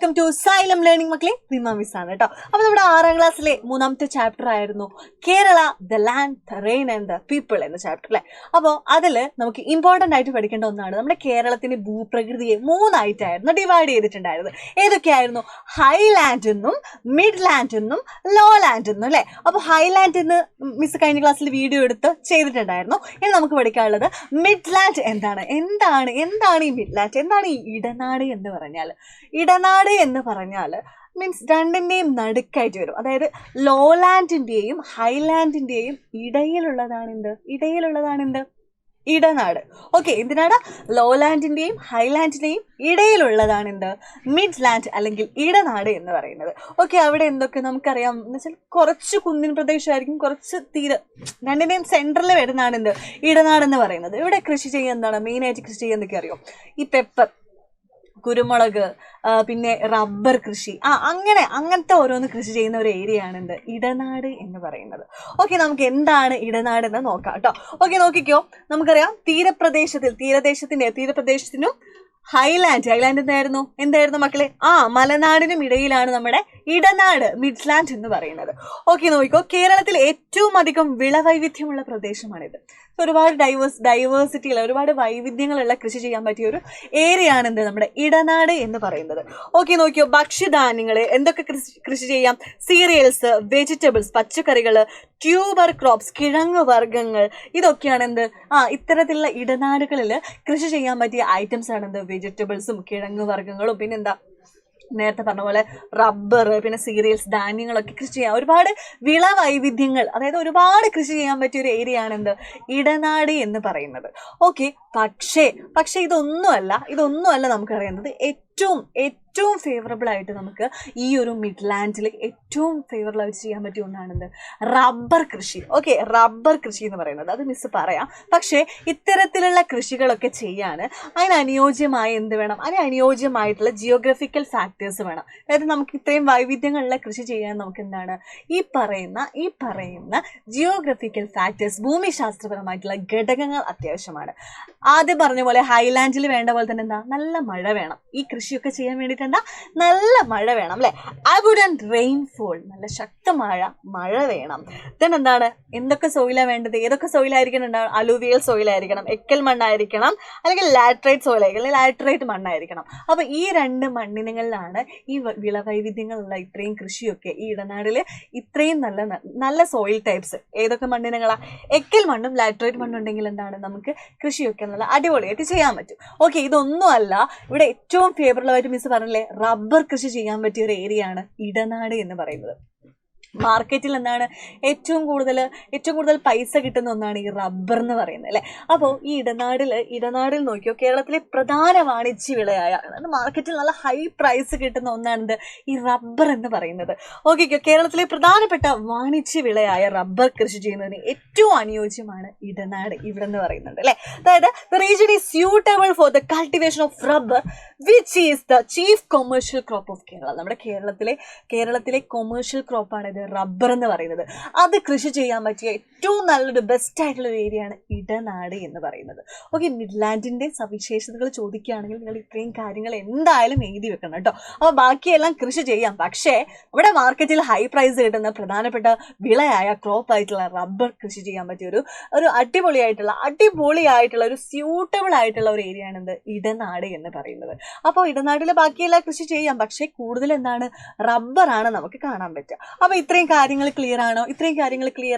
Welcome to xylem learning മക്കളെ. Rima miss ആണ് കേട്ടോ. അപ്പോൾ നമ്മുടെ 6ാം ക്ലാസ്സിലെ 3ാമത്തെ ചാപ്റ്റർ ആയിരുന്നു Kerala the land the rain and the people എന്ന ചാപ്റ്റർ അല്ലേ. അപ്പോൾ അതിൽ നമുക്ക് ഇമ്പോർട്ടൻ്റ് ആയിട്ട് പഠിക്കേണ്ട ഒന്നാണ് നമ്മുടെ കേരളത്തിന്റെ ഭൂപ്രകൃതിയെ 3ആയിട്ടായിരുന്നു ഡിവൈഡ് ചെയ്തിട്ടുണ്ടായിരുന്നത്. ഏതൊക്കെയായിരുന്നു? ഹൈലാൻഡ് എന്നും മിഡ് ലാൻഡ് എന്നും ലോ ലാൻഡ് എന്നും അല്ലേ. അപ്പോൾ ഹൈലാൻഡ് എന്ന് മിസ് കഴിഞ്ഞ ക്ലാസ്സിൽ വീഡിയോ എടുത്ത് ചെയ്തിട്ടുണ്ടായിരുന്നു. ഇനി നമുക്ക് പഠിക്കാനുള്ളത് മിഡ് ലാൻഡ് എന്താണ് ഈ മിഡ് ലാൻഡ്, എന്താണ് ഈ ഇടനാട് എന്ന് പറഞ്ഞാൽ? ഇടനാട് എന്ന് പറഞ്ഞാൽ മീൻസ് രണ്ടിൻ്റെയും നടുക്കായിട്ട് വരും. അതായത് ലോലാൻഡിൻ്റെയും ഹൈലാൻഡിൻ്റെയും ഇടയിലുള്ളതാണ് ഇടനാട്. ഓക്കെ, എന്തിനാണ്? ലോലാൻഡിൻ്റെയും ഹൈലാൻഡിൻ്റെയും ഇടയിലുള്ളതാണ് മിഡ് ലാൻഡ് അല്ലെങ്കിൽ ഇടനാട് എന്ന് പറയുന്നത്. ഓക്കെ, അവിടെ എന്തൊക്കെ നമുക്കറിയാം എന്ന് വെച്ചാൽ കുറച്ച് കുന്നിൻ പ്രദേശമായിരിക്കും, കുറച്ച് രണ്ടിൻ്റെയും സെൻറ്ററിൽ വരുന്നതാണ് ഇടനാട് എന്ന് പറയുന്നത്. ഇവിടെ കൃഷി ചെയ്യാൻ എന്താണ് മെയിനായിട്ട് കൃഷി ചെയ്യാൻ എന്തൊക്കെ അറിയോ? ഈ പെപ്പർ, കുരുമുളക്, പിന്നെ റബ്ബർ കൃഷി, അങ്ങനത്തെ ഓരോന്ന് കൃഷി ചെയ്യുന്ന ഒരു ഏരിയ ആണ് ഇടനാട് എന്ന് പറയുന്നത്. ഓക്കെ, നമുക്ക് എന്താണ് ഇടനാട് എന്ന് നോക്കാം കേട്ടോ. ഓക്കെ, നോക്കിക്കോ. നമുക്കറിയാം തീരപ്രദേശത്തിനും ഹൈലാൻഡ് എന്തായിരുന്നു മക്കളെ? മലനാടിനും ഇടയിലാണ് നമ്മുടെ ഇടനാട്, മിഡ്ലാൻഡ് എന്ന് പറയുന്നത്. ഓക്കെ, നോക്കിക്കോ. കേരളത്തിൽ ഏറ്റവും അധികം വിളവൈവിധ്യമുള്ള പ്രദേശമാണിത്. ഒരുപാട് ഡൈവേഴ്സിറ്റിയുള്ള ഒരുപാട് വൈവിധ്യങ്ങളുള്ള കൃഷി ചെയ്യാൻ പറ്റിയ ഒരു ഏരിയ ആണ് നമ്മുടെ ഇടനാട് എന്ന് പറയുന്നത്. ഓക്കെ, നോക്കിയോ. ഭക്ഷ്യധാന്യങ്ങൾ എന്തൊക്കെ കൃഷി ചെയ്യാം? സീരിയൽസ്, വെജിറ്റബിൾസ്, പച്ചക്കറികൾ, ട്യൂബർ ക്രോപ്സ്, കിഴങ്ങ് വർഗ്ഗങ്ങൾ, ഇതൊക്കെയാണ് ഇത്തരത്തിലുള്ള ഇടനാടുകളിൽ കൃഷി ചെയ്യാൻ പറ്റിയ ഐറ്റംസ് ആണ് വെജിറ്റബിൾസും കിഴങ്ങ് വർഗ്ഗങ്ങളും, പിന്നെന്താ നേരത്തെ പറഞ്ഞ പോലെ റബ്ബർ, പിന്നെ സീരിയൽസ്, ധാന്യങ്ങളൊക്കെ കൃഷി ചെയ്യാം. ഒരുപാട് വിളവൈവിധ്യങ്ങൾ, അതായത് ഒരുപാട് കൃഷി ചെയ്യാൻ പറ്റിയ ഒരു ഏരിയ ആണ് ഇടനാട് എന്ന് പറയുന്നത്. ഓക്കെ, പക്ഷേ ഇതൊന്നുമല്ല നമുക്കറിയുന്നത് ഏറ്റവും ഫേവറബിൾ ആയിട്ട് നമുക്ക് ഈ ഒരു മിഡ്ലാൻഡിൽ ഏറ്റവും ഫേവറബിൾ ആയിട്ട് ചെയ്യാൻ പറ്റിയ ഒന്നാണ് റബ്ബർ കൃഷി. ഓക്കെ, റബ്ബർ കൃഷി എന്ന് പറയുന്നത് അത് മിസ് പറയാം. പക്ഷേ ഇത്തരത്തിലുള്ള കൃഷികളൊക്കെ ചെയ്യാൻ അനുയോജ്യമായിട്ടുള്ള ജിയോഗ്രഫിക്കൽ ഫാക്ടേഴ്സ് വേണം. അതായത് നമുക്ക് ഇത്രയും വൈവിധ്യങ്ങളുള്ള കൃഷി ചെയ്യാൻ നമുക്ക് എന്താണ് ഈ പറയുന്ന ജിയോഗ്രഫിക്കൽ ഫാക്ടേഴ്സ്, ഭൂമിശാസ്ത്രപരമായിട്ടുള്ള ഘടകങ്ങൾ അത്യാവശ്യമാണ്. ആദ്യം പറഞ്ഞ പോലെ ഹൈലാൻഡിൽ വേണ്ട പോലെ തന്നെ നല്ല മഴ വേണം. ഈ കൃഷിയൊക്കെ ചെയ്യാൻ വേണ്ടിയിട്ട് നല്ല മഴ വേണം അല്ലെ. അബുഡന്റ് റെയിൻഫോൾ, നല്ല ശക്തമായ മഴ വേണം. ദെൻ എന്തൊക്കെ സോയിലാണ് വേണ്ടത്? ഏതൊക്കെ സോയിലായിരിക്കണം? അലൂവിയൽ സോയിലായിരിക്കണം, എക്കൽ മണ്ണായിരിക്കണം, അല്ലെങ്കിൽ ലാറ്ററൈറ്റ് സോയിലായിരിക്കണം, ലാറ്ററൈറ്റ് മണ്ണായിരിക്കണം. അപ്പൊ ഈ 2 മണ്ണിനങ്ങളിലാണ് ഈ വിളവൈവിധ്യങ്ങളുള്ള ഇത്രയും കൃഷിയൊക്കെ ഈ ഇടനാടില് ഇത്രയും നല്ല സോയിൽ ടൈപ്സ്. ഏതൊക്കെ മണ്ണിനങ്ങളാ? എക്കൽ മണ്ണും ലാറ്ററൈറ്റ് മണ്ണും ഉണ്ടെങ്കിൽ നമുക്ക് കൃഷിയൊക്കെ നല്ല അടിപൊളിയായിട്ട് ചെയ്യാൻ പറ്റും. ഓക്കെ, ഇതൊന്നുമല്ല ഇവിടെ ഏറ്റവും ഫേവറബിൾ ആയിട്ട് മിസ് പറഞ്ഞില്ലേ, റബ്ബർ കൃഷി ചെയ്യാൻ പറ്റിയ ഒരു ഏരിയ ആണ് ഇടനാട് എന്ന് പറയുന്നത്. മാർക്കറ്റിൽ ഏറ്റവും കൂടുതൽ പൈസ കിട്ടുന്ന ഒന്നാണ് ഈ റബ്ബർ എന്ന് പറയുന്നത് അല്ലേ. അപ്പോൾ ഈ ഇടനാടിൽ നോക്കിയോ, കേരളത്തിലെ പ്രധാന വാണിജ്യ വിളയായ, മാർക്കറ്റിൽ നല്ല ഹൈ പ്രൈസ് കിട്ടുന്ന ഒന്നാണ് ഈ റബ്ബർ എന്ന് പറയുന്നത്. ഓക്കെ, കേരളത്തിലെ പ്രധാനപ്പെട്ട വാണിജ്യ വിളയായ റബ്ബർ കൃഷി ചെയ്യുന്നതിന് ഏറ്റവും അനുയോജ്യമാണ് ഇടനാട് ഇവിടെ എന്ന് പറയുന്നത് അല്ലേ. അതായത് the region is suitable for the cultivation of rubber which is the chief commercial crop of Kerala. നമ്മുടെ കേരളത്തിലെ കൊമേഴ്ഷ്യൽ ക്രോപ്പാണ് ഇത് റബ്ബർ എന്ന് പറയുന്നത്. അത് കൃഷി ചെയ്യാൻ പറ്റിയ ഏറ്റവും നല്ലൊരു ബെസ്റ്റ് ആയിട്ടുള്ള ഒരു ഏരിയ ആണ് ഇടനാട് എന്ന് പറയുന്നത്. ഓക്കെ, മിഡ്ലാൻഡിന്റെ സവിശേഷതകൾ ചോദിക്കുകയാണെങ്കിൽ നിങ്ങൾ ഇത്രയും കാര്യങ്ങൾ എന്തായാലും എഴുതി വെക്കണം കേട്ടോ. അപ്പോൾ ബാക്കിയെല്ലാം കൃഷി ചെയ്യാം, പക്ഷേ നമ്മുടെ മാർക്കറ്റിൽ ഹൈ പ്രൈസ് കിട്ടുന്ന പ്രധാനപ്പെട്ട വിളയായ ക്രോപ്പായിട്ടുള്ള റബ്ബർ കൃഷി ചെയ്യാൻ പറ്റിയ ഒരു അടിപൊളിയായിട്ടുള്ള ഒരു സ്യൂട്ടബിൾ ആയിട്ടുള്ള ഒരു ഏരിയ ആണ് ഇടനാട് എന്ന് പറയുന്നത്. അപ്പോൾ ഇടനാട്ടിൽ ബാക്കിയെല്ലാം കൃഷി ചെയ്യാം, പക്ഷേ കൂടുതൽ റബ്ബറാണ് നമുക്ക് കാണാൻ പറ്റുക. അപ്പോൾ ഇത്രയും കാര്യങ്ങൾ ക്ലിയർ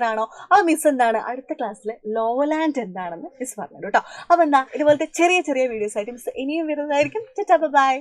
ആണോ? അപ്പോൾ മിസ് അടുത്ത ക്ലാസ്സിൽ ലോലാൻഡ് എന്താണെന്ന് മിസ് പറഞ്ഞു കേട്ടോ. അപ്പോൾ ഇതുപോലത്തെ ചെറിയ വീഡിയോസ് ആയിട്ട് മിസ് ഇനിയും വരുന്നതായിരിക്കും. ബൈ.